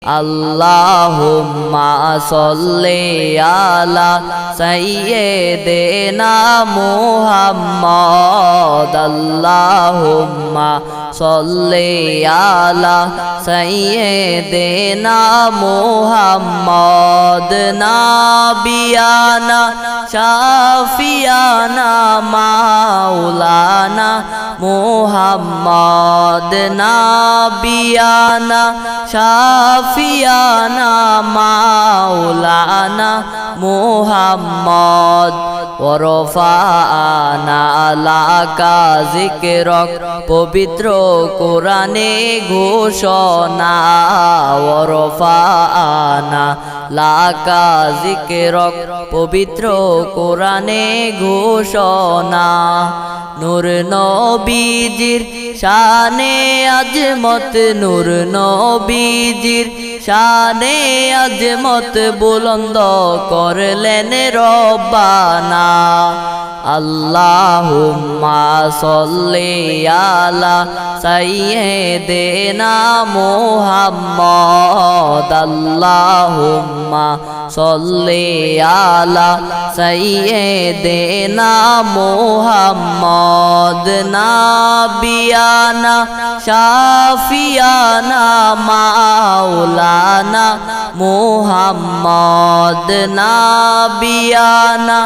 আল্লাহুম্মা সাল্লি আলা সাইয়্যিদিনা মুহাম্মদ আল্লাহুম্মা সাল্লি আলা সাইয়্যিদিনা মুহাম্মদ নাবিয়ানা শাফিয়ানা মাওলানা মুহাম্মদ নাবিয়ানা শাফিয়ানা মাওলানা মুহাম্মদ ওয়ারফা'না লাকা যিকরাক পবিত্র কোরআনে ঘোষণা ওয়ারফা'না লাকা যিকরাক পবিত্র কোরআনে ঘোষণা নূর নবীজির শানে আজমত নূর নবীজির শানে আজমত বুলন্দ করলেন রব্বানা আল্লাহুম্মা সাল্লি আলা সাইয়্যিদিনা মুহাম্মদ আল্লাহুম্মা সাল্লি আলা সাইয়্যিদিনা মুহাম্মদ নাবিয়ানা শাফিয়ানা মাওলানা মুহাম্মদ নাবিয়ানা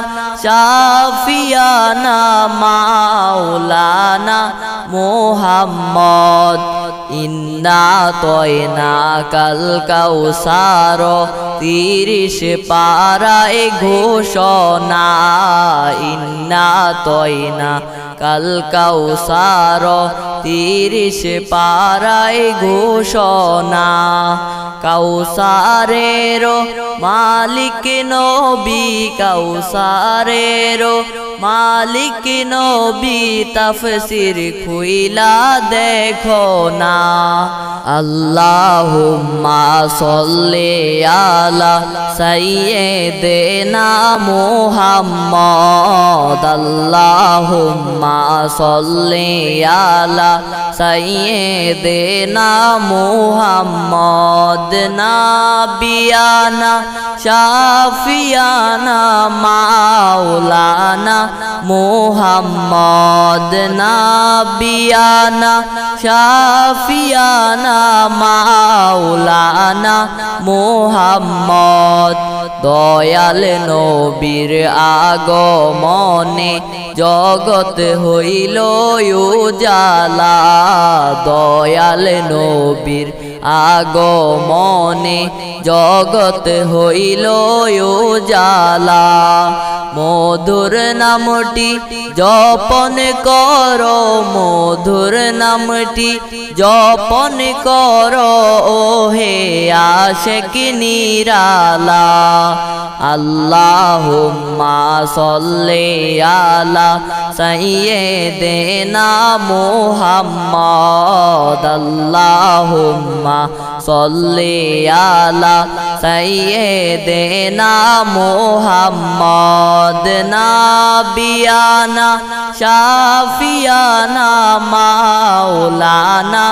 শাফিয়ানা মাওলানা মুহাম্মদ ইন্না তয়না কাল কাউসার 30 পারায় ঘোষণা ইন্না তয়না কাল কাউসার 30 পারায় ঘোষণা কাউসারের মালিক নবী কাউসারের মালিক নবী তাফসীর খুইলা দেখো না আল্লাহুম্মা সাল্লি আলা সাইয়্যিদিনা মুহাম্মদ আল্লাহুম্মা সাল্লি আলা সাইয়্যিদিনা মুহাম্মদ নাবিয়ানা শাফিয়ানা মাওলানা মুহাম্মদ নাবিয়ানা শাফিয়ানা মাওলানা মুহাম্মদ দয়াল নবীর আগমনে জগৎ হইল উজালা দয়াল নবীর আগমনে জগৎ হইল উজালা মধুর নামটি জপন করো মধুর নামটি জপন করো ওহে আশিক নিরালা আল্লাহুম্মা সাল্লি আলা সাইয়্যিদিনা মুহাম্মদ আল্লাহুম্মা সাল্লি আলা সাইয়্যিদিনা মুহাম্মদ নাবিয়ানা শাফিয়ানা মাওলানা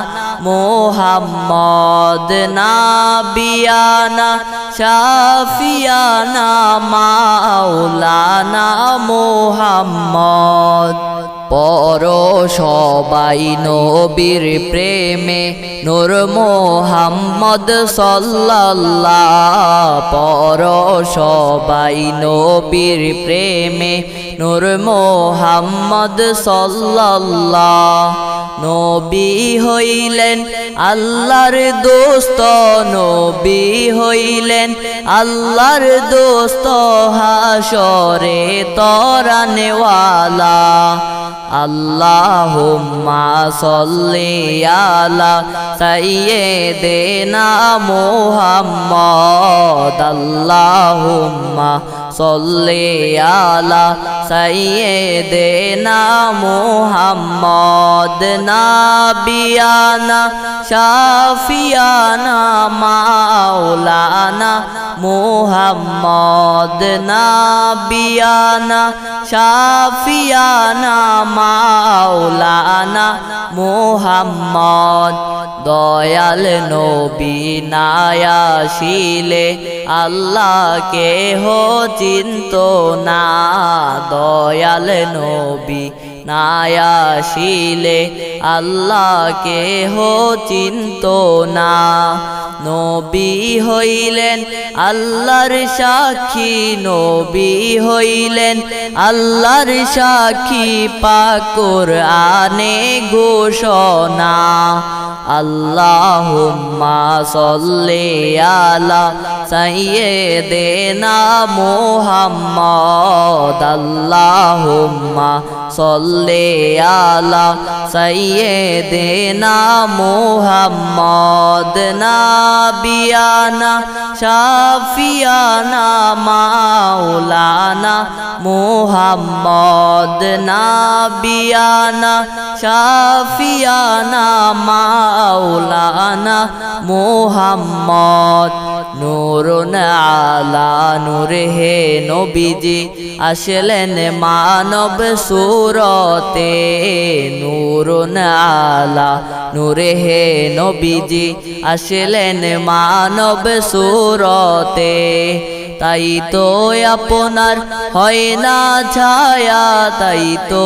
মুহাম্মদ নাবিয়ানা শাফিয়ানা মাওলানা মুহাম্মদ পর সবাই নবীর প্রেমে নূর মুহাম্মদ সাল্লাল্লাহ পর সবাই নবীর প্রেমে নূর মুহাম্মদ সাল্লাল্লাহ নবী হইলেন আল্লাহর দোস্ত নবী হইলেন আল্লাহর দোস্ত হাসরে তরানেওয়ালা আল্লাহুম্মা সাল্লি আলা সাইয়্যিদিনা মুহাম্মদ আল্লাহুম্মা সল্লি আলা সাইয়্যিদিনা মুহাম্মদ নাবিয়ানা শাফিয়ানা মাওলানা মুহাম্মদ নাবিয়ানা শাফিয়ানা মাওলানা মুহাম্মদ দয়াল নবী নায়াসিলে আল্লাহকে হো চিন্ত না দয়াল নবী নায়াসিলে আল্লাহকে হো চিন্ত না নবী হইলেন আল্লাহর সাক্ষী নবী হইলেন আল্লাহর সাক্ষী পাক কুরআনে ঘোষণা আল্লাহুম্মা সাল্লি আলা সাইয়্যিদিনা মুহাম্মদ আল্লাহুম্মা সাল্লি আলা সাইয়্যিদিনা মুহাম্মদ নাবিয়ানা শাফিয়ানা মাওলানা মুহাম্মদ নাবিয়ানা শাফিয়ানা মাওলানা মুহাম্মদ নূরুন আলা নূর হে নবীজি আসলেন মানব সুরতে নূরুন আলা নূর হে নবীজি আসলেন মানব সুরতে তাই তো আপনার হয় না ছায়া তাই তো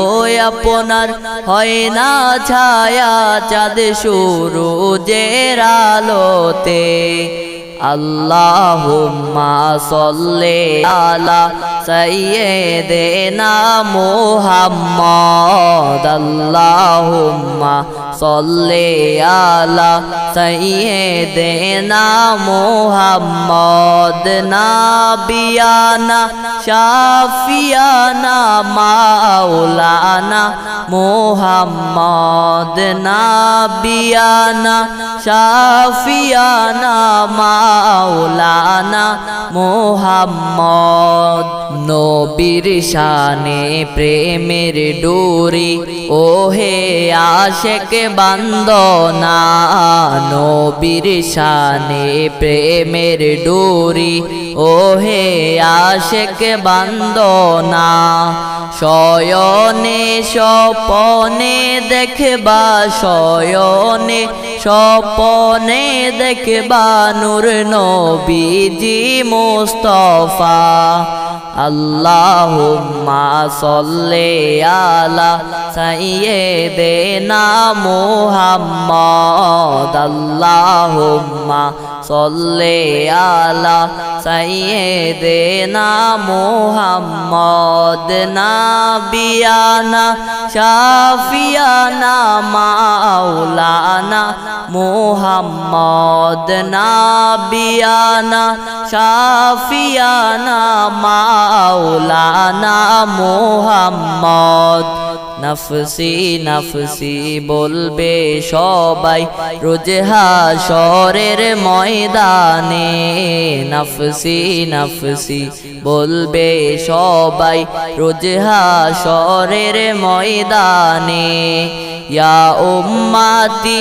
আপনার হয় না ছায়া চাঁদ সূরজের আলোতে আল্লাহুম্মা সাল্লি আলা সাইয়্যিদিনা মুহাম্মদ আল্লাহুম্মা সাল্লি আলা সাইয়্যিদিনা মুহাম্মদ নাবিয়ানা শাফিয়ানা মাওলানা মুহাম্মদ নাবিয়ানা শাফিয়ানা মাওলানা মুহাম্মদ নবীর শানে প্রেমের ডোরি ওহে আশেক বান্দনা নবীর শানে প্রেমের ডোরি ওহে আশেক বান্দনা শয়নে স্বপনে দেখবা শয়নে স্বপনে দেখবা নূর নবীজি মুস্তাফা আল্লাহুম্মা সাল্লি আলা সাইয়্যিদিনা মুহাম্মদ আল্লাহুম্মা সাল্লি আলা সাইয়্যিদিনা মুহাম্মদ নাবিয়ানা শাফিয়ানা মাওলানা মুহাম্মদ নাবিয়ানা শাফিয়ানা মাওলানা মুহাম্মদ নফসি নফসি বলবে সবাই রোজ হাশরের ময়দানে নফসি নফসি বলবে সবাই রোজ হাশরের ময়দানে ইয়া উম্মতি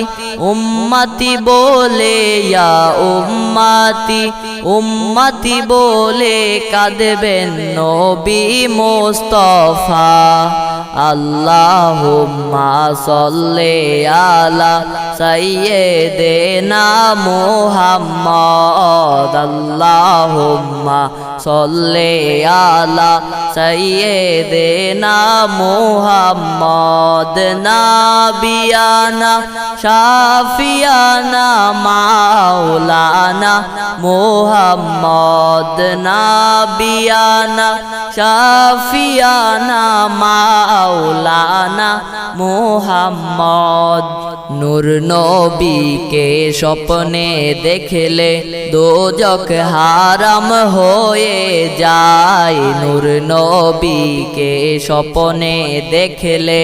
উম্মতি বলে ইয়া উম্মতি উম্মতি বলে কাঁদবেন নবী মুস্তাফা আল্লাহুম্মা সাল্লি আলা সাইয়্যিদিনা মুহাম্মদ আল্লাহুম্মা সাল্লি আলা সাইয়্যিদিনা মুহাম্মদ নাবিয়ানা শাফিয়ানা মাওলানা মুহাম্মদ নাবিয়ানা শাফিয়ানা মাওলানা মুহাম্মদ নূর নবীকে স্বপ্নে দেখলে দোজখ হারাম হয়ে যায় নূর নবীকে স্বপ্নে দেখলে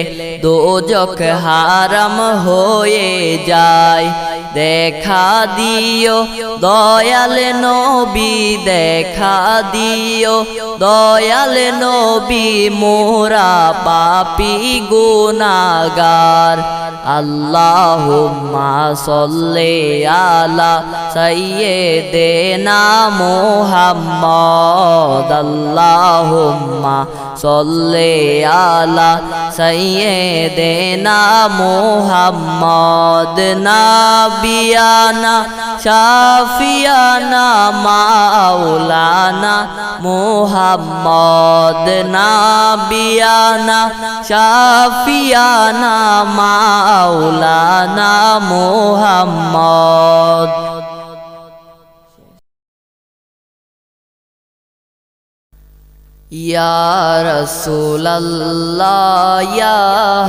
দোজখ হারাম হয়ে যায় দেখা দিও দয়াল নবী দেখা দিও দয়াল নবী মোরা পাপী গুনাহগার আল্লাহুম্মা সাল্লি আলা সাইয়্যিদিনা মুহাম্মদ আল্লাহুম্মা সাল্লি আলা সাইয়্যিদিনা মুহাম্মদ নাবিয়ানা শাফিয়ানা মাওলানা মুহাম্মদ নাবিয়ানা শাফিয়ানা মাওলানা মুহাম্মদ ইয়া রাসূলাল্লাহ ইয়া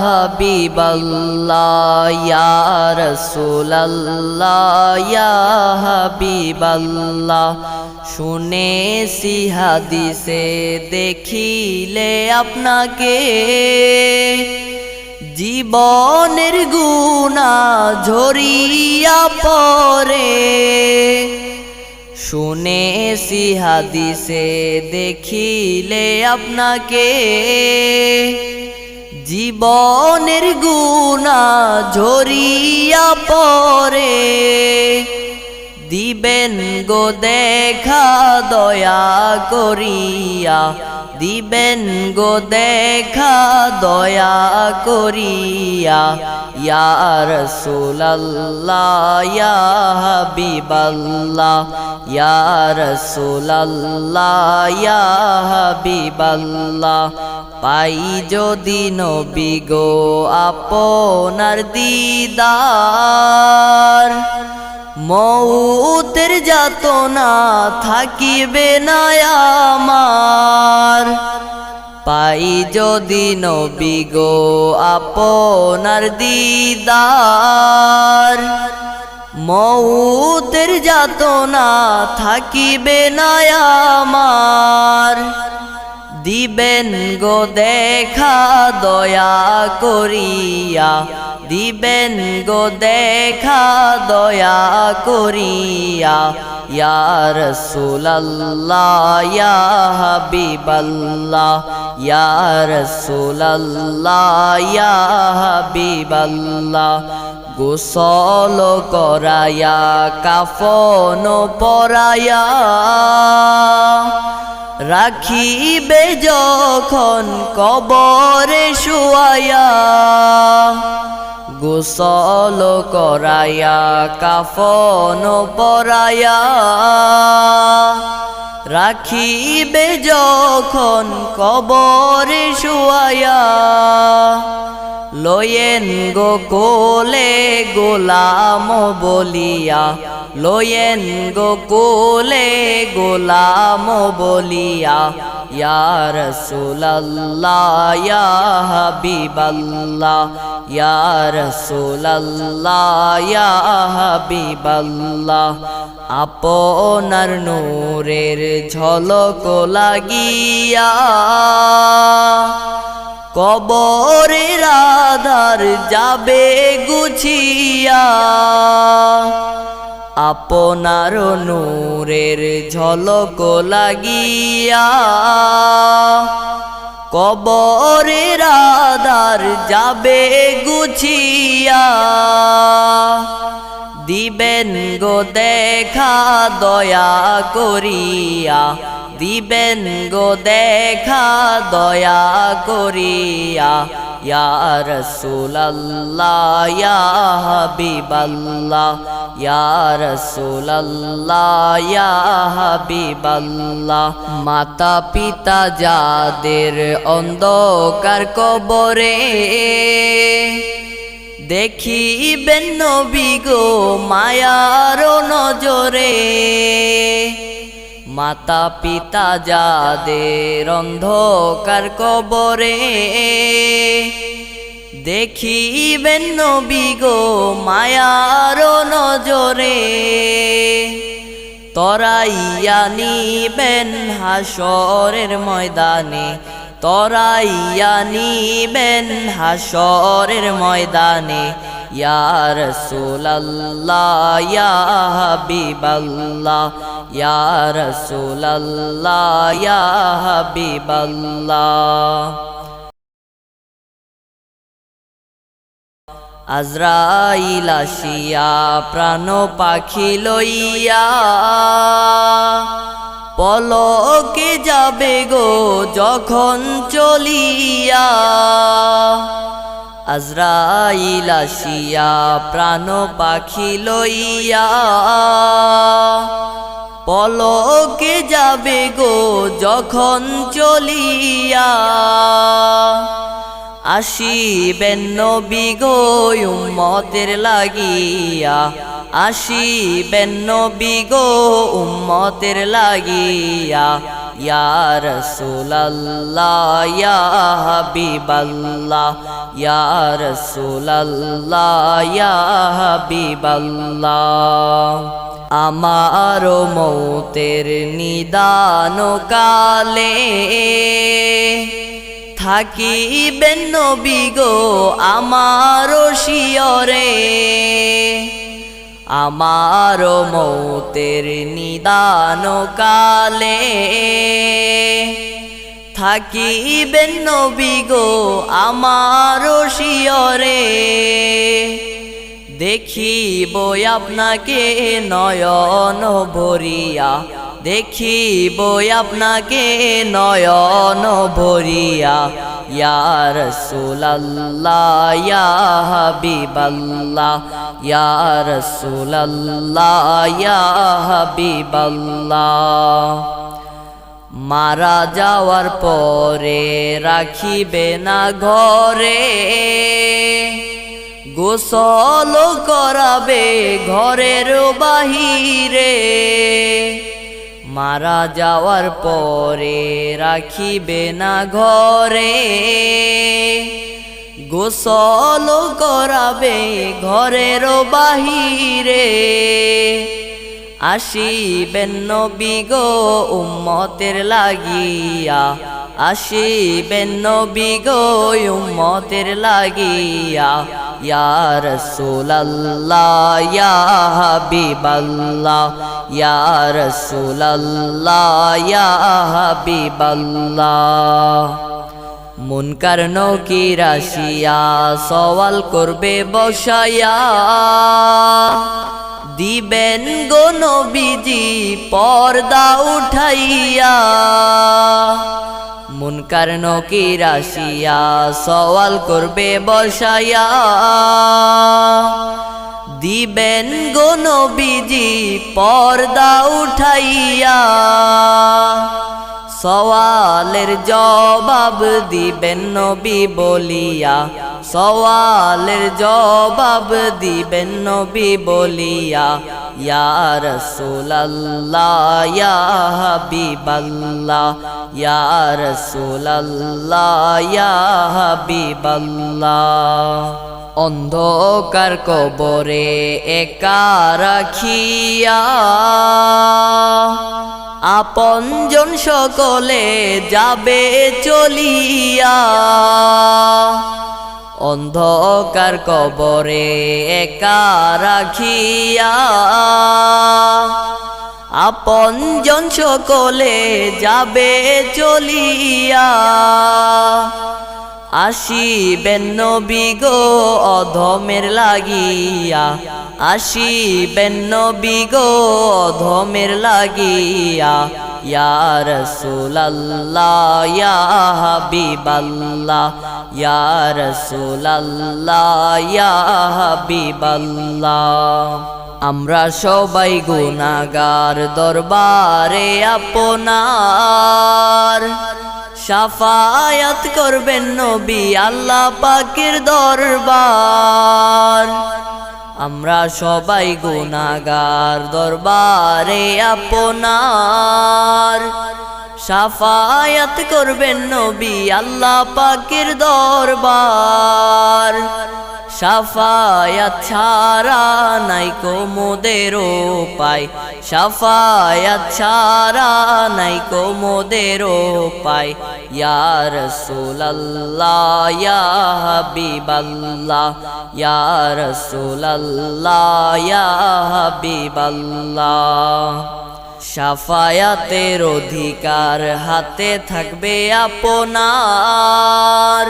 হাবিবাল্লাহ ইয়া রাসূলাল্লাহ ইয়া হাবিবাল্লাহ শুনেছি হাদিসে দেখিলে আপনাকে জীবনের গুনাহ ঝরিয়া পড়ে শুনেছি হাদিসে দেখিলে আপনাকে জীবনের গুনাহ ঝরিয়া পড়ে দিবেন গো দেখা দয়া করিয়া দিবেন গো দেখা দয়া করিয়া ইয়া রাসূলাল্লাহ ইয়া হাবিবাল্লাহ ইয়া রাসূলাল্লাহ ইয়া হাবিবাল্লাহ পাই যদি নবী গো আপনার দিদার মউতের যাতনা থাকিবে না আমার পাই যদি নবী গো আপনার দিদার মউতের যাতনা থাকিবে না আমার দিবেন গো দেখা দয়া করিয়া দিবেন গো দেখা দয়া করিয়া ইয়া রাসূলাল্লাহ ইয়া হাবিবাল্লাহ ইয়া রাসূলাল্লাহ ইয়া হাবিবাল্লাহ গোসল করায়া কাফন পরায়া রাখিবে যখন কবরে শুয়ায়া গোসল করায়া কাফন পরায়া রাখিবে যখন কবরে শুয়ায়া লয়েন গো কোলে গোলাম বলিয়া লয়েন গো কোলে গোলাম বলিয়া ইয়া রাসূলাল্লাহ ইয়া হাবিবাল্লাহ ইয়া রাসূলাল্লাহ ইয়া হাবিবাল্লাহ আপনার নূরের ঝলক লাগিয়া কবরের আধার যাবে গুছিয়া আপনার নূরের ঝলক লাগিয়া কবরের আধার যাবে গুছিয়া দিবেন গো দেখা দয়া করিয়া দিবেন গো দেখা দয়া করিয়া ইয়া রাসূলাল্লাহ ইয়া হাবিবাল্লাহ ইয়া রাসূলাল্লাহ ইয়া হাবিবাল্লাহ মাতা পিতা যাদের অন্ধকার কবরে দেখিবেন নবী গো মায়ার নজরে মাতা পিতা যাদের অন্ধকার কবরে দেখিবেন নবী গো মায়ার নজরে তরাইয়া নিবেন হাসরের ময়দানে তরাইয়া নিবেন হাসরের ময়দানে ইয়া রাসূলুল্লাহ ইয়া হাবিবাল্লাহ ইয়া রাসূলুল্লাহ ইয়া হাবিবাল্লাহ। আজরাইল আসিয়া প্রাণ পাখি লইয়া পলকে যাবে গো যখন চলিয়া। আজরাইল আসিয়া প্রাণ পাখি লইয়া পলকে যাবে গো যখন চলিয়া। আসিবেন নবী গো উম্মতের লাগিয়া, আসিবেন নবী গো উম্মতের লাগিয়া। ইয়া রাসূলুল্লাহ ইয়া হাবিবাল্লাহ ইয়া রাসূলুল্লাহ ইয়া হাবিবাল্লাহ। আমার মৌতের নিদান কালে থাকিবেন নবী গো আমার শিয়রে। আমার মৌতের নিদান কালে থাকিবেন নবী গো আমার শিয়রে। দেখিব আপনাকে নয়ন ভরিয়া, দেখিব আপনাকে নয়ন ভরিয়া। ইয়া রাসূলুল্লাহ ইয়া হাবিবাল্লাহ ইয়া রাসূলুল্লাহ ইয়া হাবিবাল্লাহ। মারা যাওয়ার পরে রাখিবে না ঘরে, গোসল করাবে ঘরের বাহিরে। মারা যাওয়ার পরে রাখিবে না ঘরে, গোসল করাবে ঘরের বাহিরে। আসিবেন নবী গো উম্মতের লাগিয়া, আসিবেন নবী গো উম্মতের লাগিয়া। ইয়া রাসূলুল্লাহ ইয়া হাবিবাল্লাহ ইয়া রাসূলুল্লাহ ইয়া হাবিবাল্লাহ। মুনকার নকির আসিয়া সওয়াল করবে বসায়া, দিবেন গো নবীজি পর্দা উঠাইয়া। মুনকার নকির আসিয়া সওয়াল করবে বসায়া, দিবেন গো নবীজি পর্দা উঠাইয়া। সওয়ালের জবাব দিবেন নবী বলিয়া, সওয়ালের জবাব দিবেন নবী বলিয়া। ইয়া রাসূলুল্লাহ ইয়া হাবিবাল্লাহ ইয়া রাসূলুল্লাহ ইয়া হাবিবাল্লাহ। অন্ধকার কবরে একা রাখিয়া আপনজন সকলে যাবে চলিয়া। অন্ধকার কবরে একা রাখিয়া আপনজন সকলে যাবে চলিয়া। আসিবেন নবী গো অধমের লাগিয়া, আসিবেন নবী গো অধমের লাগিয়া। ইয়া রাসূলুল্লাহ ইয়া হাবিবাল্লাহ ইয়া রাসূলুল্লাহ ইয়া হাবিবাল্লাহ। আমরা সবাই গুনাহগার দরবারে আপনার, শাফায়াত করবেন নবী আল্লাহ পাকের দরবার। আমরা সবাই গুনাহগার দরবারে আপনার, শাফায়াত করবেন নবী আল্লাহ পাকের দরবার। শাফায়াত ছাড়া নাই কো মোদের উপায় শাফায়াত ছাড়া নাই কো মোদের উপায় ইয়া রাসূলুল্লাহ ইয়া হাবিবাল্লাহ ইয়া রাসূলুল্লাহ ইয়া হাবিবাল্লাহ শাফায়াতের অধিকার হাতে থাকবে আপনার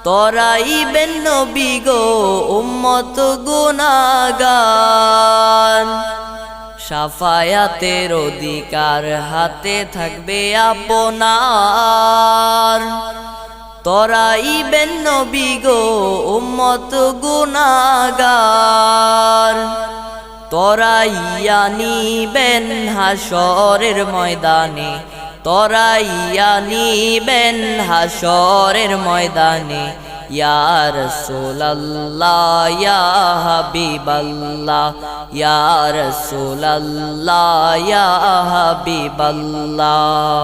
তরাইবেন নবী গো উম্মত গুনাহগার শাফায়াতের অধিকার হাতে থাকবে আপনার তরাইবেন নবী গো উম্মত গুনাহগার তরাইয়া নিবেন হাসরের ময়দানে তরাইয়া নিবেন হাসরের ময়দানে ইয়া রাসূলুল্লাহ ইয়া হাবিবাল্লাহ ইয়া রাসূলুল্লাহ ইয়া হাবিবাল্লাহ